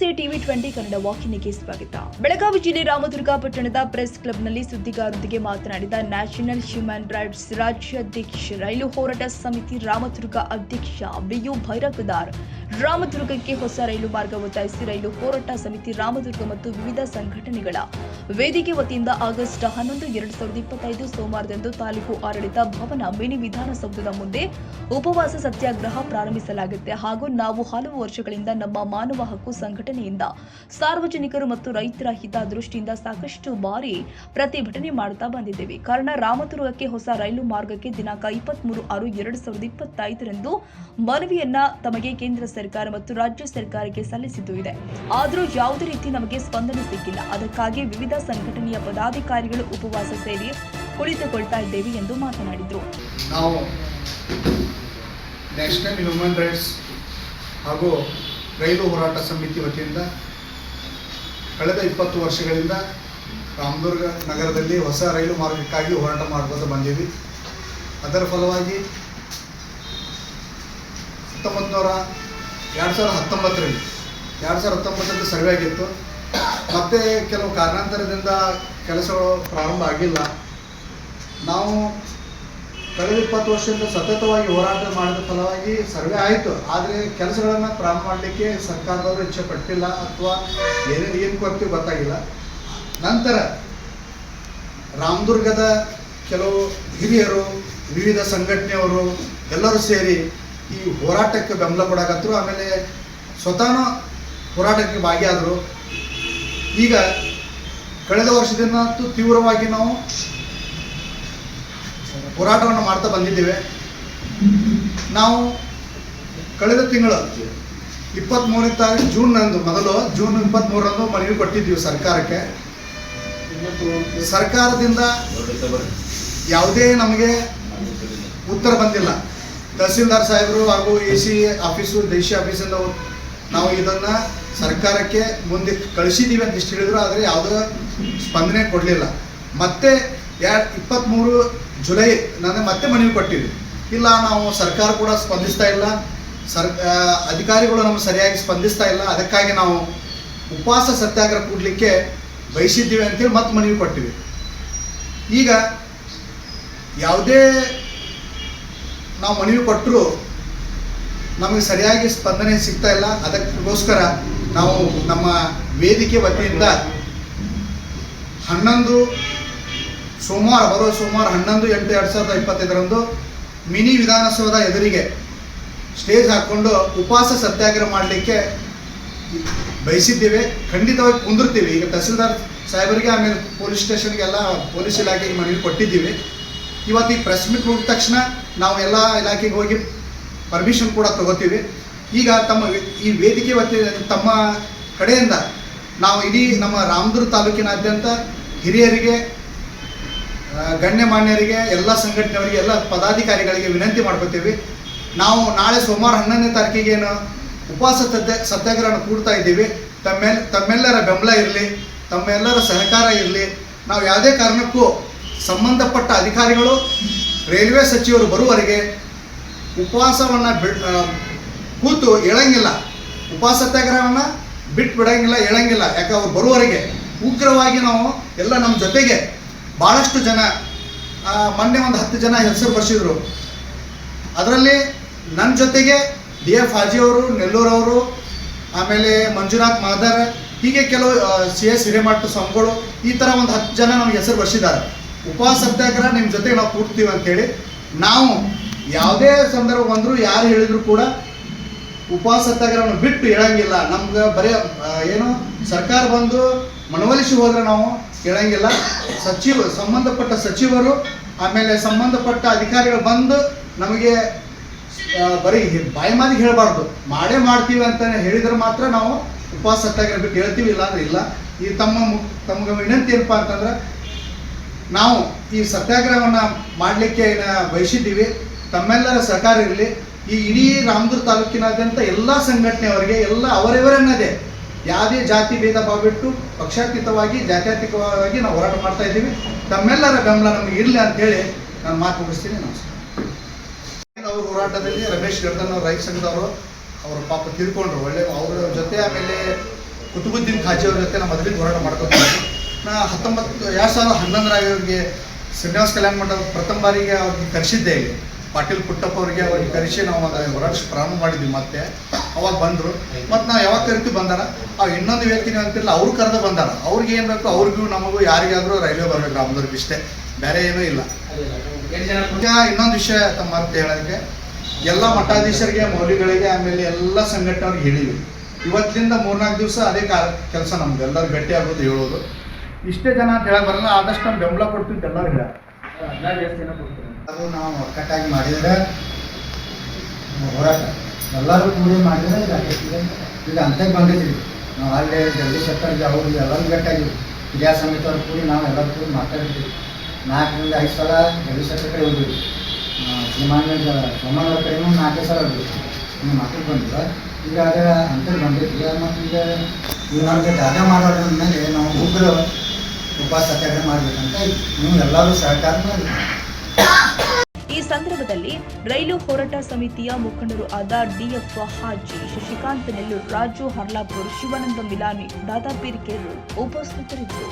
ನಮಸ್ತೆ TV20 ಕನ್ನಡ ವಾಹಿನಿಗೆ ಸ್ವಾಗತ. ಬೆಳಗಾವಿ ಜಿಲ್ಲೆ ರಾಮದುರ್ಗ ಪಟ್ಟಣದ ಪ್ರೆಸ್ ಕ್ಲಬ್ನಲ್ಲಿ ಸುದ್ದಿಗಾರರೊಂದಿಗೆ ಮಾತನಾಡಿದ ನ್ಯಾಷನಲ್ ಹ್ಯೂಮನ್ ರೈಟ್ಸ್ ರಾಜ್ಯಾಧ್ಯಕ್ಷ ರೈಲು ಹೋರಾಟ ಸಮಿತಿ ರಾಮದುರ್ಗ ಅಧ್ಯಕ್ಷ BU ಭೈರಕದಾರ್, ರಾಮದುರ್ಗಕ್ಕೆ ಹೊಸ ರೈಲು ಮಾರ್ಗ ಒತ್ತಾಯಿಸಿ ರೈಲು ಹೋರಾಟ ಸಮಿತಿ ರಾಮದುರ್ಗ ಮತ್ತು ವಿವಿಧ ಸಂಘಟನೆಗಳ ವೇದಿಕೆ ವತಿಯಿಂದ ಆಗಸ್ಟ್ 11, 2025 ಸೋಮವಾರದಂದು ತಾಲೂಕು ಆಡಳಿತ ಭವನ ಮಿನಿ ವಿಧಾನಸೌಧದ ಮುಂದೆ ಉಪವಾಸ ಸತ್ಯಾಗ್ರಹ ಪ್ರಾರಂಭಿಸಲಾಗಿದೆ ಹಾಗೂ ನಾವು ಹಲವು ವರ್ಷಗಳಿಂದ ನಮ್ಮ ಮಾನವ ಹಕ್ಕು ಸಂಘಟನೆಯಿಂದ ಸಾರ್ವಜನಿಕರು ಮತ್ತು ರೈತರ ಹಿತ ದೃಷ್ಟಿಯಿಂದ ಸಾಕಷ್ಟು ಬಾರಿ ಪ್ರತಿಭಟನೆ ಮಾಡುತ್ತಾ ಬಂದಿದ್ದೇವೆ. ಕಾರಣ ರಾಮದುರ್ಗಕ್ಕೆ ಹೊಸ ರೈಲು ಮಾರ್ಗಕ್ಕೆ ದಿನಾಂಕ 23/6/2025 ಮನವಿಯನ್ನ ತಮಗೆ ಕೇಂದ್ರ ಸರ್ಕಾರ ಮತ್ತು ರಾಜ್ಯ ಸರ್ಕಾರಕ್ಕೆ ಸಲ್ಲಿಸಿದ್ದು ಇದೆ. ಆದರೂ ಯಾವುದೇ ರೀತಿ ನಮಗೆ ಸ್ಪಂದನೆ ಸಿಕ್ಕಿಲ್ಲ. ಅದಕ್ಕಾಗಿ ವಿವಿಧ ಸಂಘಟನೆಯ ಪದಾಧಿಕಾರಿಗಳು ಉಪವಾಸ ಸೇರಿ ಕುಳಿತುಕೊಳ್ತಾ ಇದ್ದೇವೆ ಎಂದು ಮಾತನಾಡಿದರು. ನಾವು ನ್ಯಾಷನಲ್ ಹ್ಯೂಮನ್ ರೈಟ್ಸ್ ಹಾಗೂ ರೈಲು ಹೋರಾಟ ಸಮಿತಿ ವತಿಯಿಂದ ಕಳೆದ 20 ವರ್ಷಗಳಿಂದ ರಾಮದುರ್ಗ ನಗರದಲ್ಲಿ ಹೊಸ ರೈಲು ಮಾರ್ಗಕ್ಕಾಗಿ ಹೋರಾಟ ಮಾಡ್ಬೋದು ಬಂದೀವಿ. ಅದರ ಫಲವಾಗಿ 2019ರಲ್ಲಿ ಸರ್ವೆ ಆಗಿತ್ತು. ಮತ್ತೆ ಕೆಲವು ಕಾರಣಾಂತರದಿಂದ ಕೆಲಸಗಳು ಪ್ರಾರಂಭ ಆಗಿಲ್ಲ. ನಾವು ಕಳೆದ 20 ವರ್ಷದಿಂದ ಸತತವಾಗಿ ಹೋರಾಟ ಮಾಡಿದ ಫಲವಾಗಿ ಸರ್ವೆ ಆಯಿತು. ಆದರೆ ಕೆಲಸಗಳನ್ನು ಪ್ರಾರಂಭ ಮಾಡಲಿಕ್ಕೆ ಸರ್ಕಾರದವರು ಇಚ್ಛೆ ಪಟ್ಟಿಲ್ಲ ಅಥವಾ ಏನು ಕೊರತೆ ಗೊತ್ತಾಗಿಲ್ಲ. ನಂತರ ರಾಮದುರ್ಗದ ಕೆಲವು ಹಿರಿಯರು, ವಿವಿಧ ಸಂಘಟನೆಯವರು ಎಲ್ಲರೂ ಸೇರಿ ಈ ಹೋರಾಟಕ್ಕೆ ಬೆಂಬಲ ಕೊಡಕತ್ತರು. ಆಮೇಲೆ ಸ್ವತಃ ಹೋರಾಟಕ್ಕೆ ಭಾಗಿಯಾದರು. ಈಗ ಕಳೆದ ವರ್ಷದಿಂದ ತೀವ್ರವಾಗಿ ನಾವು ಹೋರಾಟವನ್ನು ಮಾಡ್ತಾ ಬಂದಿದ್ದೇವೆ. ನಾವು ಕಳೆದ ತಿಂಗಳು 23ನೇ ತಾರೀಕು ಜೂನ್ 23ರಂದು ಮನವಿ ಕೊಟ್ಟಿದ್ದೀವಿ ಸರ್ಕಾರಕ್ಕೆ. ಸರ್ಕಾರದಿಂದ ಯಾವುದೇ ನಮಗೆ ಉತ್ತರ ಬಂದಿಲ್ಲ. ತಹಸೀಲ್ದಾರ್ ಸಾಹೇಬರು ಹಾಗೂ AC ಆಫೀಸು, ದೇಶಿ ಆಫೀಸಿಂದ ನಾವು ಇದನ್ನು ಸರ್ಕಾರಕ್ಕೆ ಮುಂದೆ ಕಳಿಸಿದ್ದೀವಿ ಅಂತ ಇಷ್ಟು ಹೇಳಿದ್ರು. ಆದರೆ ಯಾವುದೋ ಸ್ಪಂದನೆ ಕೊಡಲಿಲ್ಲ. ಮತ್ತೆ 23 ಜುಲೈ ಮತ್ತೆ ಮನವಿ ಕೊಟ್ಟಿವಿ. ಇಲ್ಲ, ನಾವು ಸರ್ಕಾರ ಕೂಡ ಸ್ಪಂದಿಸ್ತಾ ಇಲ್ಲ, ಅಧಿಕಾರಿಗಳು ನಮಗೆ ಸರಿಯಾಗಿ ಸ್ಪಂದಿಸ್ತಾ ಇಲ್ಲ. ಅದಕ್ಕಾಗಿ ನಾವು ಉಪವಾಸ ಸತ್ಯಾಗ್ರಹ ಕೂಡಲಿಕ್ಕೆ ಬಯಸಿದ್ದೀವಿ ಅಂತೇಳಿ ಮತ್ತೆ ಮನವಿ ಕೊಟ್ಟಿವಿ. ಈಗ ಯಾವುದೇ ನಾವು ಮನವಿ ಕೊಟ್ಟರು ನಮಗೆ ಸರಿಯಾಗಿ ಸ್ಪಂದನೆ ಸಿಗ್ತಾ ಇಲ್ಲ. ಅದಕ್ಕೋಸ್ಕರ ನಾವು ನಮ್ಮ ವೇದಿಕೆ ವತಿಯಿಂದ ಬರುವ ಸೋಮವಾರ 11/8/2025 ಮಿನಿ ವಿಧಾನಸೌಧ ಎದುರಿಗೆ ಸ್ಟೇಜ್ ಹಾಕ್ಕೊಂಡು ಉಪವಾಸ ಸತ್ಯಾಗ್ರಹ ಮಾಡಲಿಕ್ಕೆ ಬಯಸಿದ್ದೇವೆ. ಖಂಡಿತವಾಗಿ ಕುಂದಿರ್ತೀವಿ. ಈಗ ತಹಸೀಲ್ದಾರ್ ಸಾಹೇಬರಿಗೆ, ಆಮೇಲೆ ಪೊಲೀಸ್ ಸ್ಟೇಷನ್ಗೆಲ್ಲ ಪೊಲೀಸ್ ಇಲಾಖೆಗೆ ಮನವಿ ಕೊಟ್ಟಿದ್ದೀವಿ. ಇವತ್ತು ಈ ಪ್ರೆಸ್ ಮೀಟ್ ಮುಗಿದ ತಕ್ಷಣ ನಾವು ಎಲ್ಲ ಇಲಾಖೆಗೆ ಹೋಗಿ ಪರ್ಮಿಷನ್ ಕೂಡ ತಗೋತೀವಿ. ಈಗ ಈ ವೇದಿಕೆ ತಮ್ಮ ಕಡೆಯಿಂದ ನಾವು ಇಡೀ ನಮ್ಮ ರಾಮದುರ್ಗ ತಾಲೂಕಿನಾದ್ಯಂತ ಹಿರಿಯರಿಗೆ, ಗಣ್ಯಮಾನ್ಯರಿಗೆ, ಎಲ್ಲ ಸಂಘಟನೆಯವರಿಗೆ, ಎಲ್ಲ ಪದಾಧಿಕಾರಿಗಳಿಗೆ ವಿನಂತಿ ಮಾಡ್ಕೋತೀವಿ. ನಾವು ನಾಳೆ ಸೋಮವಾರ 11ನೇ ತಾರೀಕಿಗೆ ಉಪವಾಸ ಸತ್ಯಾಗ್ರಹ ಕೂಡ್ತಾ ಇದ್ದೀವಿ. ತಮ್ಮೆಲ್ಲರ ಬೆಂಬಲ ಇರಲಿ, ತಮ್ಮೆಲ್ಲರ ಸಹಕಾರ ಇರಲಿ. ನಾವು ಯಾವುದೇ ಕಾರಣಕ್ಕೂ ಸಂಬಂಧಪಟ್ಟ ಅಧಿಕಾರಿಗಳು, ರೈಲ್ವೆ ಸಚಿವರು ಬರುವವರೆಗೆ ಉಪವಾಸವನ್ನು ಕೂತು ಹೇಳಂಗಿಲ್ಲ. ಉಪವಾಸ ಸತ್ಯಾಗ್ರಹವನ್ನು ಬಿಟ್ಟು ಬಿಡೋಂಗಿಲ್ಲ, ಹೇಳಂಗಿಲ್ಲ. ಯಾಕೆ ಅವ್ರು ಬರುವವರೆಗೆ ಉಗ್ರವಾಗಿ ನಾವು ಎಲ್ಲ ನಮ್ಮ ಜೊತೆಗೆ ಭಾಳಷ್ಟು ಜನ, ಮೊನ್ನೆ ಒಂದು 10 ಜನ ಹೆಸರು ಬರ್ಸಿದ್ರು. ಅದರಲ್ಲಿ ನನ್ನ ಜೊತೆಗೆ DF ಹಾಜಿಯವರು, ನೆಲ್ಲೂರವರು, ಆಮೇಲೆ ಮಂಜುನಾಥ್ ಮಾದರ್, ಹೀಗೆ ಕೆಲವು CS ಹಿರೇಮಠ ಸ್ವಾಮಿಗಳು, ಈ ಥರ ಒಂದು 10 ಜನ ನಮಗೆ ಹೆಸರು ಬರ್ಸಿದ್ದಾರೆ. ಉಪವಾಸ ಸತ್ಯಾಗ್ರಹ ನಿಮ್ಮ ಜೊತೆಗೆ ನಾವು ಕೂಡ್ತೀವಿ ಅಂಥೇಳಿ. ನಾವು ಯಾವುದೇ ಸಂದರ್ಭ ಬಂದರೂ ಯಾರು ಹೇಳಿದ್ರು ಕೂಡ ಉಪವಾಸ ಸತ್ಯಾಗ್ರಹವನ್ನು ಬಿಟ್ಟು ಹೇಳಂಗಿಲ್ಲ. ನಮ್ಗೆ ಬರೀ ಏನು ಸರ್ಕಾರ ಬಂದು ಮನವೊಲಿಸಿ ಹೋದರೆ ನಾವು ಹೇಳಂಗಿಲ್ಲ. ಸಂಬಂಧಪಟ್ಟ ಸಚಿವರು, ಆಮೇಲೆ ಸಂಬಂಧಪಟ್ಟ ಅಧಿಕಾರಿಗಳು ಬಂದು ನಮಗೆ ಬರೀ ಬಾಯಿ ಮಾತಿಗೆ ಹೇಳಬಾರ್ದು, ಮಾಡೇ ಮಾಡ್ತೀವಿ ಅಂತ ಹೇಳಿದ್ರೆ ಮಾತ್ರ ನಾವು ಉಪವಾಸ ಸತ್ಯಾಗ್ರಹ ಬಿಟ್ಟು ಹೇಳ್ತೀವಿ, ಇಲ್ಲ ಅಂದರೆ ಇಲ್ಲ. ಈ ತಮಗೆ ವಿನಂತಿ ಏನಪ್ಪ ಅಂತಂದ್ರೆ, ನಾವು ಈ ಸತ್ಯಾಗ್ರಹವನ್ನು ಮಾಡಲಿಕ್ಕೆ ಬಯಸಿದ್ದೀವಿ. ತಮ್ಮೆಲ್ಲರ ಸಹಕಾರ ಇರಲಿ. ಈ ಇಡೀ ರಾಮದುರ್ಗ ತಾಲೂಕಿನಾದ್ಯಂತ ಎಲ್ಲ ಸಂಘಟನೆಯವರಿಗೆ, ಎಲ್ಲ ಅವರಿವರನ್ನದೇ ಯಾವುದೇ ಜಾತಿ ಭೇದ ಭಾವ ಬಿಟ್ಟು ಪಕ್ಷಾತೀತವಾಗಿ, ಜಾತ್ಯತೀತವಾಗಿ ನಾವು ಹೋರಾಟ ಮಾಡ್ತಾ ಇದ್ದೀವಿ. ತಮ್ಮೆಲ್ಲರ ಬೆಂಬಲ ನಮಗೆ ಇರಲಿ ಅಂತೇಳಿ ನಾನು ಮಾತು ಮುಗಿಸ್ತೀನಿ. ನಮಸ್ಕಾರ. ಅವ್ರ ಹೋರಾಟದಲ್ಲಿ ರಮೇಶ್ ಗರ್ದನ್ ಅವ್ರ ರೈತ ಸಂಘದವರು, ಅವರು ಪಾಪ ತಿಳ್ಕೊಂಡ್ರು. ಒಳ್ಳೆ ಅವ್ರ ಜೊತೆ ಆಮೇಲೆ ಕುತುಬುದ್ದೀನ್ ಖಾಜಿ ಅವ್ರ ಜೊತೆ ನಾವು ಮೊದಲಿಗೆ ಹೋರಾಟ ಮಾಡ್ಕೊತೀವಿ. ನಾ 2011 ಅವ್ರಿಗೆ ಶ್ರೀನಿವಾಸ ಕಲ್ಯಾಣ ಮಂಟಪ ಪ್ರಥಮ ಬಾರಿಗೆ ಅವ್ರಿಗೆ ಕರೆಸಿದ್ದೆ ಇಲ್ಲಿ ಪಾಟೀಲ್ ಪುಟ್ಟಪ್ಪ ಅವ್ರಿಗೆ ಅವ್ರಿಗೆ ಕರೆಸಿ ನಾವು ಒಂದು ಹೋರಾಟ ಪ್ರಾರಂಭ ಮಾಡಿದ್ವಿ. ಮತ್ತೆ ಅವಾಗ ಬಂದರು. ಮತ್ತು ನಾವು ಯಾವಾಗ ಕರಿತೀವಿ ಬಂದಾರ, ಅವು ಇನ್ನೊಂದು ವ್ಯಕ್ತಿ ಅಂತಿಲ್ಲ ಅವ್ರು ಕರೆದು ಬಂದಾರ. ಅವ್ರಿಗೆ ಏನು ಬೇಕು ಅವ್ರಿಗೂ ನಮಗೂ ಯಾರಿಗಾದರೂ ರೈಲ್ವೆ ಬರಬೇಕು ಗ್ರಾಮದವ್ರಿಗೆ ಇಷ್ಟೇ, ಬೇರೆ ಏನೂ ಇಲ್ಲ. ಈಗ ಇನ್ನೊಂದು ವಿಷಯ ತಮ್ಮ ಅರ್ಥ ಹೇಳೋದಕ್ಕೆ ಎಲ್ಲ ಮಠಾಧೀಶರಿಗೆ ಮೌಲ್ಯಗಳಿಗೆ ಆಮೇಲೆ ಎಲ್ಲ ಸಂಘಟನೆಯವ್ರಿಗೆ ಹೇಳಿವಿ. ಇವತ್ತಿನಿಂದ 3-4 ದಿವಸ ಅದೇ ಕೆಲಸ ನಮ್ದು ಎಲ್ಲರೂ ಭೇಟಿ ಆಗೋದು ಹೇಳೋದು. ಇಷ್ಟೇ ಜನ ಅಂತ ಹೇಳಕ್ಕೆ ಬರಲ್ಲ, ಆದಷ್ಟು ನಮ್ಮ ಬೆಂಬಲ ಕೊಡ್ತಿದ್ದು ಎಲ್ಲರೂ ಹೇಳ ಅದು ನಾವು ಒಕ್ಕಟ್ಟಾಗಿ ಮಾಡಿದರೆ ಹೋರಾಟ ಎಲ್ಲರೂ ಕೂಡಿ ಮಾಡಿದರೆ ಈಗ ಅಂತ್ಯಕ್ಕೆ ಬಂದಿದ್ದೀವಿ ನಾವು. ಅಲ್ಲಿ ಜಗದೀಶ್ ಶೆಟ್ಟರ್ಗೆ ಅವ್ರಿಗೆ ಎಲ್ಲರೂ ಭೇಟಿಯಾಗಿವಿ. ಕ್ರಿಯಾ ಸಮಿತಿಯವ್ರು ಕೂಡಿ ನಾವು ಎಲ್ಲರೂ ಕೂಡಿ ಮಾತಾಡಿದ್ದೀವಿ. 4ರಿಂದ 5 ಸಲ ಜಗದೀಶ್ ಶೆಟ್ಟರ್ ಕಡೆ ಹೋಗಿದ್ವಿ. ಸೋಮಣ್ಣವ್ರ ಕಡೆನೂ 4 ಸಲ ಹೋಗಿದ್ವಿ. ನೀವು ಮಾತಾಡಿ ಬಂದಿಲ್ಲ. ಈಗ ಅದೇ ಅಂತ್ಯಕ್ಕೆ ಬಂದಿದ್ವಿ. ಮತ್ತು ಈಗ ನಮಗೆ ಜಾಗ ಮಾಡೋದ್ರ ಮೇಲೆ ನಾವು ಉಗ್ರ ಉಪವಾಸ ಸತ್ಯಾಗ್ರಹ ಮಾಡಬೇಕಂತ ನೀವು ಎಲ್ಲರೂ ಸಹಕಾರ ಮಾಡಿ. ಈ ಸಂದರ್ಭದಲ್ಲಿ ರೈಲು ಹೋರಾಟ ಸಮಿತಿಯ ಮುಖಂಡರು ಆದ ಡಿಎಫ್ ಹಾಜಿ, ಶಶಿಕಾಂತ್ ನೆಲ್ಲೂರ್, ರಾಜು ಹರ್ಲಾಪುರ್, ಶಿವಾನಂದ ಮಿಲಾನಿ, ದಾದಾಪೀರ್ ಕೇರೂರ್ ಉಪಸ್ಥಿತರಿದ್ದರು.